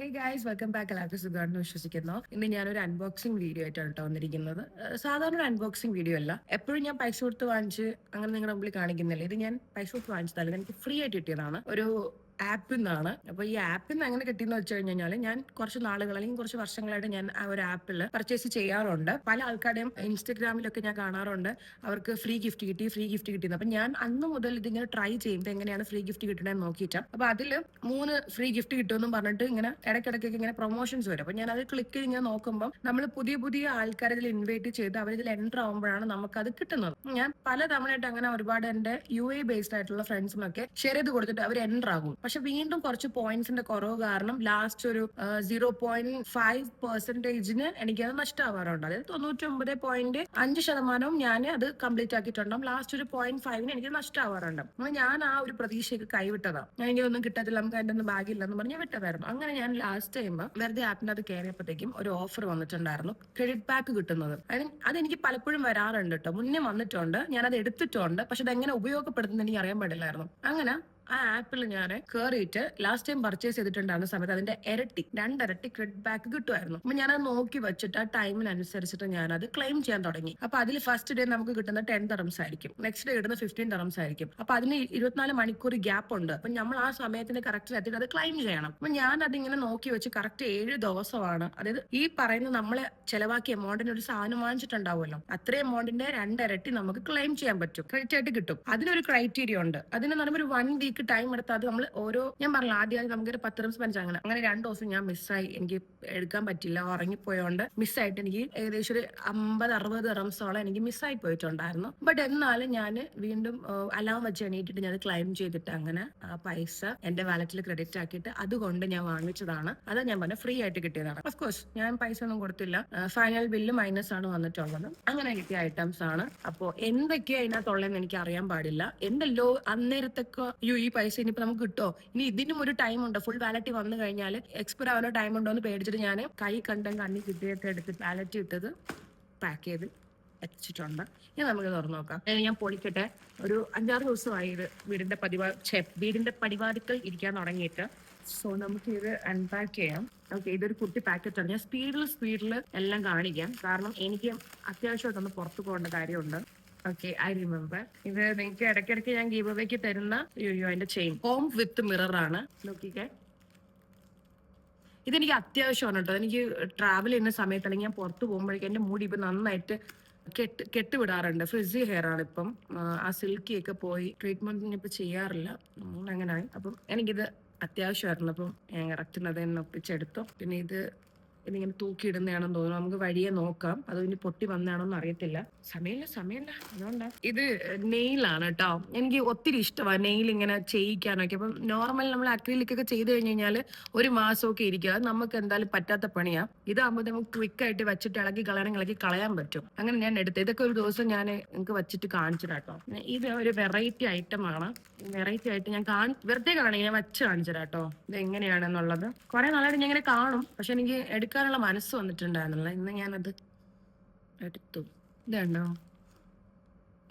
Hey guys, welcome back. എല്ലാവർക്കും സുഖമാണെന്ന് വിശ്വസിക്കുന്നു. ഇന്ന് ഞാനൊരു അൺബോക്സിംഗ് വീഡിയോ ആയിട്ടാണ് കേട്ടോ വന്നിരിക്കുന്നത്. സാധാരണ ഒരു അൺബോക്സിംഗ് വീഡിയോ അല്ല. എപ്പോഴും ഞാൻ പൈസ കൊടുത്ത് വാങ്ങിച്ച് അങ്ങനെ നിങ്ങളുടെ മുമ്പിൽ കാണിക്കുന്നില്ല. ഇത് ഞാൻ പൈസ കൊടുത്ത് വാങ്ങിച്ചതല്ല, എനിക്ക് ഫ്രീ ആയിട്ട് കിട്ടിയതാണ്. ഒരു ആപ്പിൽ നിന്നാണ്. അപ്പൊ ഈ ആപ്പിൽ നിന്ന് എങ്ങനെ കിട്ടിയെന്ന് വെച്ച് കഴിഞ്ഞാൽ, ഞാൻ കുറച്ച് നാളുകൾ അല്ലെങ്കിൽ കുറച്ച് വർഷങ്ങളായിട്ട് ഞാൻ ആ ഒരു ആപ്പിൽ പർച്ചേസ് ചെയ്യാറുണ്ട്. പല ആൾക്കാരുടെയും ഇൻസ്റ്റഗ്രാമിലൊക്കെ ഞാൻ കാണാറുണ്ട്, അവർക്ക് ഫ്രീ ഗിഫ്റ്റ് കിട്ടിയെന്ന്. അപ്പൊ ഞാൻ അന്ന് മുതൽ ഇതിങ്ങനെ ട്രൈ ചെയ്യുമ്പോൾ എങ്ങനെയാണ് ഫ്രീ ഗിഫ്റ്റ് കിട്ടണമെന്ന് നോക്കിയിട്ട്, അപ്പൊ അതിൽ 3 ഫ്രീ ഗിഫ്റ്റ് കിട്ടുമെന്നും പറഞ്ഞിട്ട് ഇങ്ങനെ ഇടയ്ക്കിടയ്ക്ക് ഇങ്ങനെ പ്രൊമോഷൻസ് വരും. അപ്പൊ ഞാൻ അത് ക്ലിക്ക് ചെയ്ത് ഇങ്ങനെ നോക്കുമ്പോൾ നമ്മൾ പുതിയ പുതിയ ആൾക്കാരെ ഇതിൽ ഇൻവൈറ്റ് ചെയ്ത് അവരിതിൽ എൻ്റർ ആകുമ്പോഴാണ് നമുക്കത് കിട്ടുന്നത്. ഞാൻ പല തവണയായിട്ട് അങ്ങനെ ഒരുപാട് എന്റെ UAE ബേസ്ഡ് ആയിട്ടുള്ള ഫ്രണ്ട്സിനൊക്കെ ഷെയർ ചെയ്ത് കൊടുത്തിട്ട് അവർ എൻ്റർ ആകും. പക്ഷെ വീണ്ടും കുറച്ച് പോയിന്റ്സിന്റെ കുറവ് കാരണം ലാസ്റ്റ് ഒരു 0.5% എനിക്കത് നഷ്ടമാവാറുണ്ട്. അതായത് 99.5% ഞാൻ അത് കംപ്ലീറ്റ് ആക്കിയിട്ടുണ്ടാവും. ലാസ്റ്റ് ഒരു 0.5 എനിക്ക് നഷ്ടമാവാറുണ്ട്. അപ്പോൾ ഞാൻ ആ ഒരു പ്രതീക്ഷയ്ക്ക് കൈവിട്ടതാണ്. ഞാൻ എനിക്കൊന്നും കിട്ടത്തില്ല, നമുക്ക് അതിന്റെ ഒന്നും ബാഗില്ല എന്ന് പറഞ്ഞ് വിട്ടതായിരുന്നു. അങ്ങനെ ഞാൻ ലാസ്റ്റ് ടൈം വെറുതെ ആപ്പിന്റെ അത് കയറിയപ്പോഴത്തേക്കും ഒരു ഓഫർ വന്നിട്ടുണ്ടായിരുന്നു, ക്രെഡിറ്റ് പാക്ക് കിട്ടുന്നത്. അതെനിക്ക് പലപ്പോഴും വരാറുണ്ട് കേട്ടോ, മുന്നേ വന്നിട്ടുണ്ട്, ഞാനത് എടുത്തിട്ടുണ്ട്. പക്ഷെ അതെങ്ങനെ ഉപയോഗപ്പെടുത്തുന്നത് എനിക്ക് അറിയാൻ പാടില്ലായിരുന്നു. അങ്ങനെ ആ ആപ്പിൽ ഞാൻ കയറിയിട്ട് ലാസ്റ്റ് ടൈം പർച്ചേസ് ചെയ്തിട്ടുണ്ടായിരുന്ന സമയത്ത് അതിന്റെ രണ്ടിരട്ടി ക്രെഡിറ്റ് ബാക്ക് കിട്ടുമായിരുന്നു. അപ്പൊ ഞാനത് നോക്കി വെച്ചിട്ട് ആ ടൈമിനനുസരിച്ചിട്ട് ഞാനത് ക്ലെയിം ചെയ്യാൻ തുടങ്ങി. അപ്പൊ അതിൽ ഫസ്റ്റ് ഡേ നമുക്ക് കിട്ടുന്ന 10 dirhams ആയിരിക്കും, നെക്സ്റ്റ് ഡേ കിട്ടുന്ന 15 dirhams ആയിരിക്കും. അപ്പൊ അതിന് 24 മണിക്കൂർ ഗ്യാപ്പ് ഉണ്ട്. അപ്പൊ നമ്മൾ ആ സമയത്തിന് കറക്റ്റ് എത്തിയിട്ട് അത് ക്ലെയിം ചെയ്യണം. അപ്പൊ ഞാൻ അതിങ്ങനെ നോക്കി വെച്ച് കറക്റ്റ് 7 ദിവസമാണ്, അതായത് ഈ പറയുന്ന നമ്മളെ ചെലവാക്കിയ എമൗണ്ടിന് ഒരു സാധനം വാങ്ങിച്ചിട്ടുണ്ടാവുമല്ലോ, അത്രയും എമൗണ്ടിന്റെ രണ്ടിരട്ടി നമുക്ക് ക്ലെയിം ചെയ്യാൻ പറ്റും, ക്രെഡിറ്റ് ആയിട്ട് കിട്ടും. അതിനൊരു ക്രൈറ്റീരിയ ഉണ്ട്. അതിന് പറയുമ്പോൾ ഒരു 1 വീക്ക് ടൈം എടുത്താൽ അത് നമ്മൾ ഞാൻ പറഞ്ഞില്ല ആദ്യം നമുക്കൊരു 10 dirhams പഞ്ചാങ്ങനെ അങ്ങനെ 2 ദിവസം ഞാൻ മിസ്സായി, എനിക്ക് എടുക്കാൻ പറ്റില്ല, ഉറങ്ങിപ്പോയോണ്ട് മിസ്സായിട്ട് എനിക്ക് ഏകദേശം ഒരു 50-60 dirhamsോളം എനിക്ക് മിസ്സായി പോയിട്ടുണ്ടായിരുന്നു. ബട്ട് എന്നാലും ഞാൻ വീണ്ടും അലാം വെച്ച് എണീറ്റിട്ട് ഞാൻ ക്ലെയിം ചെയ്തിട്ട് അങ്ങനെ ആ പൈസ എന്റെ വാലറ്റിൽ ക്രെഡിറ്റ് ആക്കിയിട്ട് അതുകൊണ്ട് ഞാൻ വാങ്ങിച്ചതാണ്. അത് ഞാൻ പറഞ്ഞ ഫ്രീ ആയിട്ട് കിട്ടിയതാണ്. ഓഫ്കോഴ്സ് ഞാൻ പൈസ ഒന്നും കൊടുത്തില്ല, ഫൈനൽ ബില്ല് മൈനസ് ആണ് വന്നിട്ടുള്ളത്. അങ്ങനെ കിട്ടിയ ഐറ്റംസ് ആണ്. അപ്പോ എന്തൊക്കെയാ അതിനകത്തുള്ളതെന്ന് എനിക്ക് അറിയാൻ പാടില്ല. എന്തല്ലോ അന്നേരത്തൊക്കെ ഈ പൈസ ഇനിയിപ്പോ നമുക്ക് കിട്ടോ, ഇനി ഇതിനും ഒരു ടൈം ഉണ്ട്, ഫുൾ വാലറ്റ് വന്നു കഴിഞ്ഞാൽ എക്സ്പയർ ആവുന്ന ടൈം ഉണ്ടോ എന്ന് പേടിച്ചിട്ട് ഞാൻ കൈ കണ്ണി കിട്ടിയൊക്കെ എടുത്ത് വാലറ്റ് ഇട്ടത് പാക്ക് ചെയ്ത് വെച്ചിട്ടുണ്ട്. ഇനി നമുക്ക് തുറന്നു നോക്കാം. ഞാൻ പൊളിക്കട്ടെ. ഒരു 5-6 ദിവസമായി ഇത് വീടിന്റെ പടിവാതിക്കൽ ഇരിക്കാൻ തുടങ്ങിയിട്ട്. സോ നമുക്ക് ഇത് അൺപാക്ക് ചെയ്യാം. ഓക്കെ, ഇതൊരു കുട്ടി പാക്കറ്റ് ആണ്. ഞാൻ സ്പീഡിൽ എല്ലാം കാണിക്കാം, കാരണം എനിക്ക് അത്യാവശ്യമായിട്ടൊന്ന് പുറത്തു പോകേണ്ട കാര്യമുണ്ട്. Okay, I remember. ഇത് നിങ്ങൾക്ക് ഇടയ്ക്കിടയ്ക്ക് ഞാൻ ഗീവ് അവേക്ക് തരുന്ന അതിന്റെ ചെയിൻ ഹോം വിത്ത് മിറർ ആണ്. നോക്കിക്കേ, ഇതെനിക്ക് അത്യാവശ്യമാണ് കേട്ടോ. എനിക്ക് ട്രാവൽ ചെയ്യുന്ന സമയത്ത് അല്ലെങ്കിൽ ഞാൻ പുറത്ത് പോകുമ്പോഴേക്കും എന്റെ മുടി ഇപ്പൊ നന്നായിട്ട് കെട്ടുവിടാറുണ്ട്. ഫ്രിസി ഹെയർ ആണ് ഇപ്പം. ആ സിൽക്കി ഒക്കെ പോയി ട്രീറ്റ്മെന്റ് ഇപ്പൊ ചെയ്യാറില്ല, അങ്ങനെയായി. അപ്പം എനിക്കിത് അത്യാവശ്യമായിരുന്നു. അപ്പം ഞാൻ കറക്റ്റ് അത് ഒപ്പിച്ചെടുത്തു. പിന്നെ ഇതിങ്ങനെ തൂക്കിയിടുന്നതാണെന്ന് തോന്നുന്നു, നമുക്ക് വഴിയെ നോക്കാം. അത് ഇനി പൊട്ടി വന്നാണോന്ന് അറിയത്തില്ല. സമയമില്ല അതുകൊണ്ടാ. ഇത് നെയിലാണ് കേട്ടോ. എനിക്ക് ഒത്തിരി ഇഷ്ടമാണ് നെയിൽ ഇങ്ങനെ ചെയ്യിക്കാനൊക്കെ. അപ്പം നോർമൽ നമ്മൾ അക്രിലിക് ഒക്കെ ചെയ്ത് കഴിഞ്ഞാൽ 1 മാസമൊക്കെ ഇരിക്കുക, അത് നമുക്ക് എന്തായാലും പറ്റാത്ത പണിയാ. ഇതാകുമ്പോൾ നമുക്ക് ക്വിക്കായിട്ട് വെച്ചിട്ട് ഇളക്കി കളയാൻ പറ്റും. അങ്ങനെ ഞാൻ എടുത്തത്. ഇതൊക്കെ ഒരു ദിവസം ഞാൻ നിങ്ങൾക്ക് വെച്ചിട്ട് കാണിച്ചു കേട്ടോ. ഇത് ഒരു വെറൈറ്റി ഐറ്റം ആണ്. വെറൈറ്റി ആയിട്ട് ഞാൻ വെറുതെ ഞാൻ വെച്ച് കാണിച്ചു കേട്ടോ ഇത് എങ്ങനെയാണെന്നുള്ളത്. കുറെ നാളായിട്ട് ഞാൻ ഇങ്ങനെ കാണും, പക്ഷെ എനിക്ക് എടുക്കാനുള്ള മനസ്സ് വന്നിട്ടുണ്ടായിരുന്നില്ല. ഇന്ന് ഞാനത് എടുത്തു. ഇതുണ്ടോ,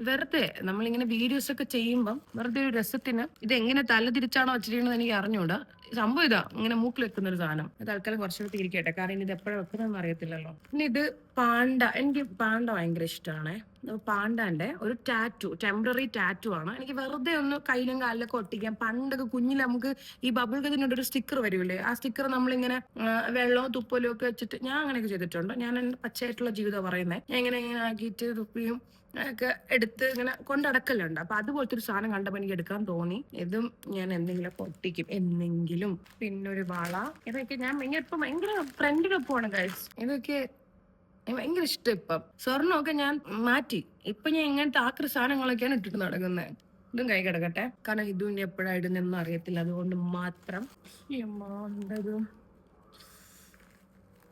വെറുതെ നമ്മളിങ്ങനെ വീഡിയോസ് ഒക്കെ ചെയ്യുമ്പം വെറുതെ ഒരു രസത്തിന് ഇത് എങ്ങനെ തലതിരിച്ചാണോ വെച്ചിരിക്കുന്നത് എനിക്ക് അറിഞ്ഞൂടാ. സംഭവം ഇതാ, ഇങ്ങനെ മൂക്കിൽ വെക്കുന്ന ഒരു സാധനം. അത് ആൾക്കാർ കുറച്ചുകൂടി ഇരിക്കട്ടെ, കാരണം ഇത് എപ്പോഴും വെക്കുന്നതെന്ന് അറിയത്തില്ലല്ലോ. പിന്നെ ഇത് പാണ്ട. എനിക്ക് പാണ്ട ഭയങ്കര ഇഷ്ടമാണ്. പാണ്ടാന്റെ ഒരു ടെമ്പററി ടാറ്റു ആണ്. എനിക്ക് വെറുതെ ഒന്ന് കയ്യിലും കാലിലൊക്കെ ഒട്ടിക്കാം. പണ്ടൊക്കെ കുഞ്ഞിൽ നമുക്ക് ഈ ബബിൾ ഗതിനോട് ഒരു സ്റ്റിക്കർ വരില്ലേ, ആ സ്റ്റിക്കർ നമ്മളിങ്ങനെ വെള്ളവും തുപ്പലും ഒക്കെ വെച്ചിട്ട് ഞാൻ അങ്ങനെയൊക്കെ ചെയ്തിട്ടുണ്ട്. ഞാൻ എന്റെ പച്ചയായിട്ടുള്ള ജീവിതം പറയുന്നത്. ഞാൻ ഇങ്ങനെ ആക്കിയിട്ട് തുപ്പിയും ഒക്കെ എടുത്ത് ഇങ്ങനെ കൊണ്ടടക്കലുണ്ട്. അപ്പൊ അതുപോലത്തെ ഒരു സാധനം കണ്ടപ്പോൾ എനിക്ക് എടുക്കാൻ തോന്നി. ഇതും ഞാൻ എന്തെങ്കിലും പൊട്ടിക്കും എന്നെങ്കിലും. പിന്നൊരു വള. ഇതൊക്കെ ഞാൻ ഭയങ്കര ഫ്രണ്ടിനൊപ്പമാണ് ഗൈസ്. ഇതൊക്കെ ഭയങ്കര ഇഷ്ടം. ഇപ്പം സ്വർണ്ണമൊക്കെ ഞാൻ മാറ്റി. ഇപ്പൊ ഞാൻ ഇങ്ങനത്തെ ആക്രി സാധനങ്ങളൊക്കെയാണ് ഇട്ടിട്ട് നടക്കുന്നത്. ഇതും കൈ കിടക്കട്ടെ, കാരണം ഇതും ഇനി എപ്പോഴാ ഇടുന്നെന്നും അറിയത്തില്ല, അതുകൊണ്ട് മാത്രം.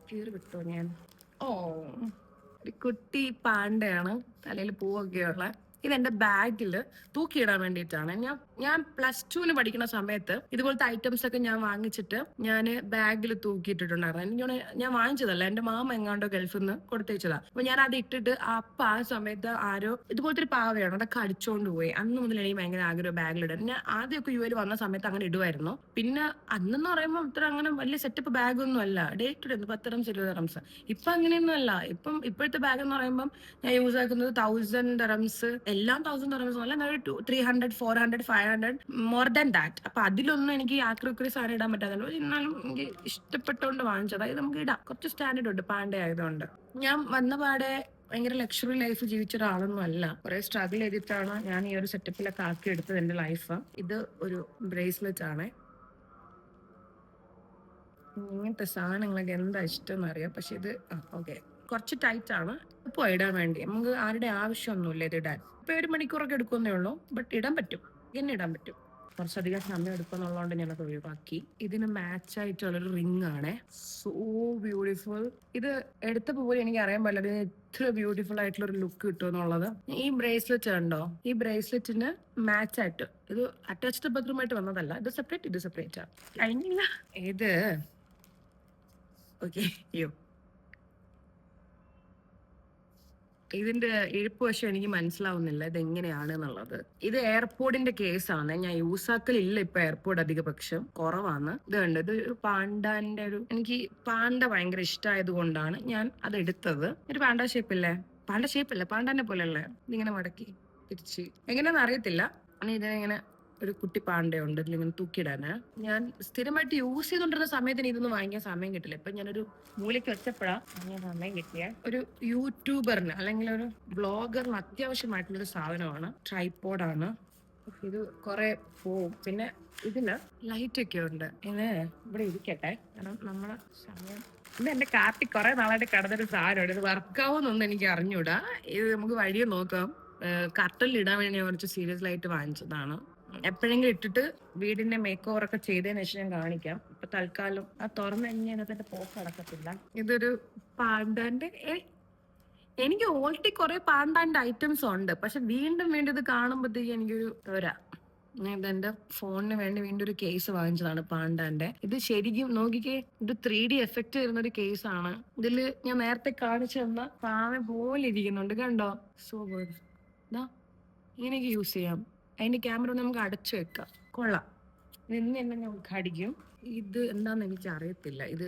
കീറി വിട്ടോ ഞാൻ. ഒരു കുട്ടി പാണ്ടയാണ്, തലയിൽ പൂവൊക്കെയുള്ള. ഇതെന്റെ ബാഗിൽ തൂക്കിയിടാൻ വേണ്ടിയിട്ടാണ്. ഞാൻ ഞാൻ +2 പഠിക്കുന്ന സമയത്ത് ഇതുപോലത്തെ ഐറ്റംസ് ഒക്കെ ഞാൻ വാങ്ങിച്ചിട്ട് ഞാൻ ബാഗിൽ തൂക്കിയിട്ടിട്ടുണ്ടായിരുന്നു. ഞാൻ വാങ്ങിച്ചതല്ല, എന്റെ മാമ എങ്ങാണ്ടോ ഗൾഫിൽ നിന്ന് കൊടുത്തേച്ചതാ. അപ്പൊ ഞാൻ അത് ഇട്ടിട്ട് ആ സമയത്ത് ആരോ ഇതുപോലത്തെ ഒരു പാവയാണ് അതൊക്കെ അടിച്ചോണ്ട് പോയി. അന്ന് മുതൽ എനിക്ക് ഭയങ്കര ആഗ്രഹം ബാഗിലിടാൻ. ഞാൻ ആദ്യമൊക്കെ യു എയിൽ വന്ന സമയത്ത് അങ്ങനെ ഇടുമായിരുന്നു. പിന്നെ അന്നെന്ന് പറയുമ്പോൾ ഇത്ര അങ്ങനെ വലിയ സെറ്റപ്പ് ബാഗ് ഒന്നും അല്ല, day to day 10 dirhams 20 dirhams. ഇപ്പൊ അങ്ങനെയൊന്നും അല്ല. ഇപ്പോഴത്തെ ബാഗ് എന്ന് പറയുമ്പോൾ ഞാൻ യൂസ് ആക്കുന്നത് 1000 dirhams, എല്ലാം 1000 dirhams അല്ല, 300 400 500 മോർ ദാൻ ദാറ്റ്. അപ്പൊ അതിലൊന്നും എനിക്ക് ആക്രി സാധനം ഇടാൻ പറ്റാത്തല്ലോ. എന്നാലും എനിക്ക് ഇഷ്ടപ്പെട്ടോണ്ട് വാങ്ങിച്ചത്. അതായത് നമുക്ക് ഇടാം, കുറച്ച് സ്റ്റാൻഡേർഡ് ഉണ്ട് പാണ്ഡെ ആയതുകൊണ്ട്. ഞാൻ വന്ന പാടെ ഭയങ്കര ലക്ഷറി ലൈഫ് ജീവിച്ച ഒരാളൊന്നും അല്ല. കുറെ സ്ട്രഗിൾ ചെയ്തിട്ടാണ് ഞാൻ ഈ ഒരു സെറ്റപ്പിലൊക്കെ ആക്കി എടുത്തത് എന്റെ ലൈഫ്. ഇത് ഒരു ബ്രേസ്ലെറ്റ് ആണ്. ഇങ്ങനത്തെ സാധനങ്ങളൊക്കെ എന്താ ഇഷ്ടം എന്നറിയാം, പക്ഷെ ഇത് ഓക്കെ കുറച്ച് ടൈറ്റ് ആണ്. ഇപ്പൊ ഇടാൻ വേണ്ടി നമുക്ക് ആരുടെ ആവശ്യമൊന്നുമില്ല ഇത് ഇടാൻ. ഇപ്പൊ 1 മണിക്കൂറൊക്കെ എടുക്കുന്നേ ഉള്ളൂ, ബട്ട് ഇടാൻ പറ്റും, എന്നെ ഇടാൻ പറ്റും. കുറച്ചധികം സമയം എടുക്കുന്നുള്ളതുകൊണ്ട് ഞാനത് ഒഴിവാക്കി. ഇതിന് മാച്ച് ആയിട്ടുള്ളൊരു റിംഗ് ആണ്, സോ ബ്യൂട്ടിഫുൾ. ഇത് എടുത്തപ്പോൾ പോലും എനിക്ക് അറിയാൻ പാടില്ല ഇതിന് ഇത്ര ബ്യൂട്ടിഫുൾ ആയിട്ടുള്ള ഒരു ലുക്ക് കിട്ടുമെന്നുള്ളത്. ഈ ബ്രേസ്ലെറ്റ് ഉണ്ടോ, ഈ ബ്രേസ്ലെറ്റിന് മാച്ച് ആയിട്ട് ഇത് അറ്റാച്ച്ഡ് ബാത്റൂമായിട്ട് വന്നതല്ല, ഇത് സെപ്പറേറ്റ് ആണ്. കഴിഞ്ഞില്ല ഇത് ഓക്കെ. അയ്യോ, ഇതിന്റെ ഇഴുപ്പ് വശം എനിക്ക് മനസ്സിലാവുന്നില്ല ഇത് എങ്ങനെയാണ് എന്നുള്ളത്. ഇത് എയർപോർട്ടിന്റെ കേസാണ്. ഞാൻ യൂസാക്കലില്ല ഇപ്പൊ എയർപോർട്ട്, അധിക പക്ഷം കുറവാണ്. ഇത് കണ്ട്, ഇത് ഒരു പാണ്ടാന്റെ എനിക്ക് പാണ്ട ഭയങ്കര ഇഷ്ടമായത് കൊണ്ടാണ് ഞാൻ അത് എടുത്തത്. ഒരു പാണ്ട ഷേപ്പില്ലേ, പാണ്ടാനെ പോലെയല്ലേ, ഇതിങ്ങനെ മടക്കി തിരിച്ച് എങ്ങനെയാണെന്ന് അറിയത്തില്ല. ഇതിങ്ങനെ ഒരു കുട്ടി പാണ്ടയുണ്ട് ഇതിലിങ്ങനെ തൂക്കിയിടാന്. ഞാൻ സ്ഥിരമായിട്ട് യൂസ് ചെയ്തോണ്ടിരുന്ന സമയത്ത് ഇതൊന്നും വാങ്ങിക്കാൻ സമയം കിട്ടില്ല. ഇപ്പൊ ഞാനൊരു മൂലയ്ക്ക് വെച്ചപ്പോഴാണ് ഞാൻ സമയം കിട്ടിയ. ഒരു യൂട്യൂബറിന് അല്ലെങ്കിൽ ഒരു ബ്ലോഗറിന് അത്യാവശ്യമായിട്ടുള്ളൊരു സാധനമാണ്, ട്രൈപോഡാണ്. ഇത് കുറെ പോവും. പിന്നെ ഇതിന് ലൈറ്റ് ഒക്കെ ഉണ്ട്. ഇത് ഇവിടെ ഇരിക്കട്ടെ, കാരണം നമ്മളെ സമയം. ഇത് എന്റെ കാർട്ടിൽ കുറെ നാളായിട്ട് കിടന്നൊരു സാധനമാണ്. ഇത് വർക്കാവുന്നൊന്നും എനിക്ക് അറിഞ്ഞൂടാ. ഇത് നമുക്ക് വഴിയെ നോക്കാം. കർട്ടനിൽ ഇടാൻ വേണ്ടി ഞാൻ കുറച്ച് സീരിയസ് ആയിട്ട് വാങ്ങിച്ചതാണ്. എപ്പോഴെങ്കിലും ഇട്ടിട്ട് വീടിന്റെ മേക്ക് ഓവർ ഒക്കെ ചെയ്തതിനു ശേഷം ഞാൻ കാണിക്കാം. ഇപ്പൊ തൽക്കാലം ആ തുറന്നു കഴിഞ്ഞാൽ അതിന്റെ പോക്ക് നടക്കത്തില്ല. ഇതൊരു പാണ്ടാന്റെ, എനിക്ക് ഓൾറെഡി കുറെ പാണ്ടാന്റെ ഐറ്റംസ് ഉണ്ട്, പക്ഷെ വീണ്ടും ഇത് കാണുമ്പോഴത്തേക്ക് എനിക്കൊരു ഇതെന്റെ ഫോണിന് വേണ്ടി വീണ്ടും ഒരു കേസ് വാങ്ങിച്ചതാണ് പാണ്ടാന്റെ. ഇത് ശരിക്കും നോക്കിക്കേ, ഇത് 3D എഫക്ട് വരുന്ന ഒരു കേസാണ്. ഇതില് ഞാൻ നേരത്തെ കാണിച്ചു തന്ന പാവ പോലെ ഇരിക്കുന്നുണ്ട്, കണ്ടോ? So good. ഇങ്ങനെയൊക്കെ യൂസ് ചെയ്യാം. അതിന്റെ ക്യാമറ നമുക്ക് അടച്ചു വെക്കാം, കൊള്ളാം. നിന്ന് തന്നെ നമുക്ക് അടിക്കും. ഇത് എന്താന്ന് എനിക്ക് അറിയത്തില്ല. ഇത്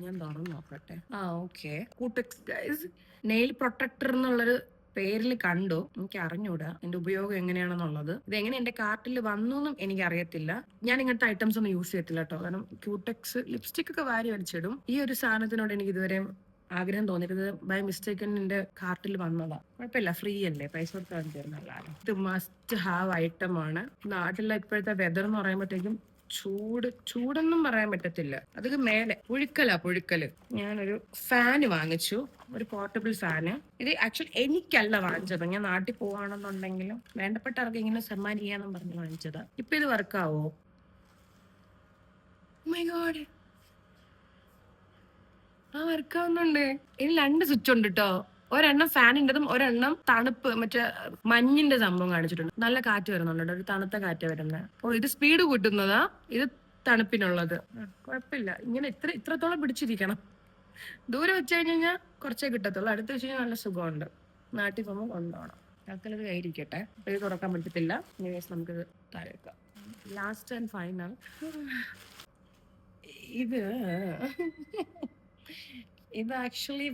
ഞാൻ തുറന്നു നോക്കട്ടെ. ഓക്കെ, കൂട്ടെക്സ് ഗൈസ് നെയിൽ പ്രൊട്ടക്ടർ എന്നുള്ളൊരു പേരിൽ കണ്ടു. എനിക്ക് അറിഞ്ഞൂടാ എന്റെ ഉപയോഗം എങ്ങനെയാണെന്നുള്ളത്. ഇത് എങ്ങനെ എന്റെ കാർട്ടിൽ വന്നു എന്നും എനിക്ക് അറിയത്തില്ല. ഞാൻ ഇങ്ങനത്തെ ഐറ്റംസ് ഒന്നും യൂസ് ചെയ്യത്തില്ല കേട്ടോ, കാരണം ക്യൂടെക്സ് ലിപ്സ്റ്റിക് ഒക്കെ വാരി വലിച്ചിടും. ഈ ഒരു സാധനത്തിനോട് എനിക്ക് ഇതുവരെ ആഗ്രഹം തോന്നിയിരുന്നത് ബൈ മിസ്റ്റേക്ക് എന്റെ കാർട്ടിൽ വന്നതാ. കുഴപ്പമില്ല, ഫ്രീ അല്ലേ, പൈസ കൊടുത്താൽ തരുന്നല്ലോ. ഇത് മസ്റ്റ് ഹാവ് ഐറ്റം ആണ്. നാട്ടിലെ ഇപ്പോഴത്തെ വെതർ എന്ന് പറയുമ്പോഴത്തേക്കും ചൂടൊന്നും പറയാൻ പറ്റത്തില്ല. അതൊക്കെ മേലെ പുഴുക്കല്. ഞാനൊരു ഫാന് വാങ്ങിച്ചു, ഒരു പോർട്ടബിൾ ഫാന്. ഇത് ആക്ച്വലി എനിക്കല്ല വാങ്ങിച്ചത്, ഞാൻ നാട്ടിൽ പോവാണെന്നുണ്ടെങ്കിലും വേണ്ടപ്പെട്ടവർക്ക് ഇങ്ങനെ സമ്മാനിക്കാന്നും പറഞ്ഞ് വാങ്ങിച്ചതാ. ഇപ്പൊ ഇത് വർക്കാവോ? My God, വർക്കാവുന്നുണ്ട്. ഇതിൽ 2 സ്വിച്ച് ഉണ്ട് കേട്ടോ. ഒരെണ്ണം ഫാനിൻ്റെതും ഒരെണ്ണം തണുപ്പ് മറ്റേ മഞ്ഞിന്റെ സംഭവം കാണിച്ചിട്ടുണ്ട്. നല്ല കാറ്റ് വരുന്നുണ്ട്, ഒരു തണുത്ത കാറ്റ് വരുന്നത്. ഇത് സ്പീഡ് കൂട്ടുന്നതാ, ഇത് തണുപ്പിനുള്ളത്. കുഴപ്പമില്ല, ഇങ്ങനെ ഇത്രത്തോളം പിടിച്ചിരിക്കണം. ദൂരെ വെച്ച് കഴിഞ്ഞാൽ കുറച്ചേ കിട്ടത്തുള്ളൂ, അടുത്ത് വെച്ച് കഴിഞ്ഞാൽ നല്ല സുഖമുണ്ട്. നാട്ടിൽ പോകുമ്പോൾ കൊണ്ടുപോകണം. ആൾക്കാരത് കയ്യിരിക്കട്ടെ. ഇത് തുറക്കാൻ പറ്റത്തില്ല. നമുക്കിത് താഴേക്കാം. ലാസ്റ്റ് ആൻഡ് ഫൈനൽ ഇത് ആക്ച്വലി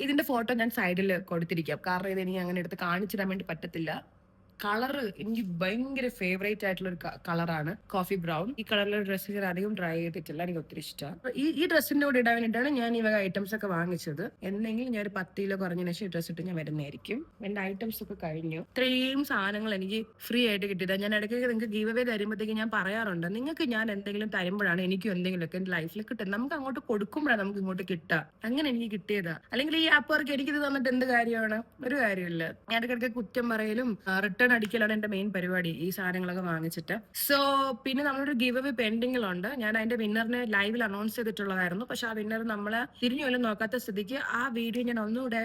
ഇതിന്റെ ഫോട്ടോ ഞാൻ സൈഡിൽ കൊടുത്തിരിക്കാം, കാരണം ഇത് എനിക്ക് അങ്ങനെ എടുത്ത് കാണിച്ചിടാൻ വേണ്ടി പറ്റത്തില്ല. കളറ് എനിക്ക് ഭയങ്കര ഫേവറേറ്റ് ആയിട്ടുള്ള ഒരു കളറാണ്, കോഫി ബ്രൗൺ. ഈ കളറിലെ ഡ്രസ്സ് ഞാൻ അധികം ട്രൈ ചെയ്തിട്ടില്ല, എനിക്ക് ഒത്തിരി ഇഷ്ടമാണ്. ഈ ഡ്രസ്സിന്റെ കൂടെ ഇടാൻ വേണ്ടിയിട്ടാണ് ഞാൻ ഈ വക ഐറ്റംസ് ഒക്കെ വാങ്ങിച്ചത്. എന്തെങ്കിലും ഞാൻ ഒരു 10 കിലോ കുറഞ്ഞതിന് ശേഷം ഡ്രസ്സ് ഇട്ട് ഞാൻ വരുന്നതായിരിക്കും. എന്റെ ഐറ്റംസ് ഒക്കെ കഴിഞ്ഞു. ഇത്രയും സാധനങ്ങൾ എനിക്ക് ഫ്രീ ആയിട്ട് കിട്ടിയത്. ഞാൻ ഇടയ്ക്കൊക്കെ നിങ്ങൾക്ക് ഗീവ് അവേ തരുമ്പോഴത്തേക്ക് ഞാൻ പറയാറുണ്ട്, നിങ്ങൾക്ക് ഞാൻ എന്തെങ്കിലും തരുമ്പോഴാണ് എനിക്കും എന്തെങ്കിലുമൊക്കെ എന്റെ ലൈഫിൽ കിട്ടുന്നത്. നമുക്ക് അങ്ങോട്ട് കൊടുക്കുമ്പോഴാണ് നമുക്ക് ഇങ്ങോട്ട് കിട്ടുക. അങ്ങനെ എനിക്ക് കിട്ടിയതാ. അല്ലെങ്കിൽ ഈ ആപ്പ് വർക്ക് എനിക്കിത് തന്നിട്ട് എന്ത് കാര്യമാണ്? ഒരു കാര്യമില്ല. ഞാൻ ഇടയ്ക്കൊക്കെ കുറ്റം പറയലും റിട്ടേൺ അടിക്കലാണ് എന്റെ മെയിൻ പരിപാടി, ഈ സാധനങ്ങളൊക്കെ വാങ്ങിച്ചിട്ട്. സോ പിന്നെ നമ്മളൊരു ഗിവ് അവേ പെൻഡിങ്ങിലുണ്ട്. ഞാൻ അതിന്റെ വിന്നറിനെ ലൈവിൽ അനൗൺസ് ചെയ്തിട്ടുള്ളതായിരുന്നു, പക്ഷെ ആ വിന്നർ നമ്മളെ തിരിഞ്ഞു പോലും നോക്കാത്ത സ്ഥിതിക്ക് ആ വീഡിയോ ഞാൻ ഒന്നുകൂടെ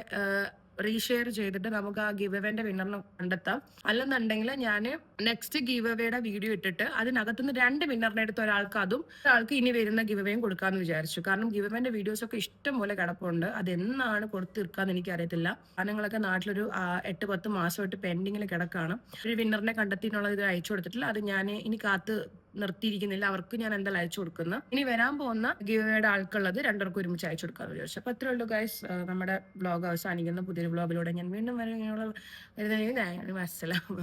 റീഷെയർ ചെയ്തിട്ട് നമുക്ക് ആ ഗിവ് അവേന്റെ വിന്നറിനെ കണ്ടെത്താം. അല്ലെന്നുണ്ടെങ്കിൽ ഞാൻ നെക്സ്റ്റ് ഗിവ് അവയുടെ വീഡിയോ ഇട്ടിട്ട് അതിനകത്തുനിന്ന് 2 വിന്നറിനെ എടുത്ത ഒരാൾക്ക് ഇനി വരുന്ന ഗിവ് അവേയും കൊടുക്കാന്ന് വിചാരിച്ചു. കാരണം ഗിവ് അവേന്റെ വീഡിയോസ് ഒക്കെ ഇഷ്ടം പോലെ കിടപ്പുണ്ട്. അത് എന്നാണ് കൊടുത്തു തീർക്കാന്ന് എനിക്കറിയത്തില്ല. സാധനങ്ങളൊക്കെ നാട്ടിലൊരു 8-10 മാസമായിട്ട് പെൻഡിങ്ങിൽ കിടക്കാണ്. ഒരു വിന്നറിനെ കണ്ടെത്തിയിട്ടുള്ളത് ഇത് അയച്ചു കൊടുത്തിട്ടില്ല. അത് ഞാൻ ഇനി കാത്ത് നിർത്തിയിരിക്കുന്നില്ല. അവർക്ക് ഞാൻ എന്തായാലും അയച്ചു കൊടുക്കുന്നു. ഇനി വരാൻ പോകുന്ന ഗിവ് അവേയുടെ ആൾക്കുള്ളത് 2 ഒരുമിച്ച് അയച്ചു കൊടുക്കാന്ന് വിചാരിച്ചു. അപ്പൊ അത്രേ ഉള്ളൂ ഗൈസ്. നമ്മുടെ ബ്ലോഗ് അവസാനിക്കുന്ന പുതിയൊരു ബ്ലോഗിലൂടെ ഞാൻ വീണ്ടും വരുന്ന. അസ്സലാമു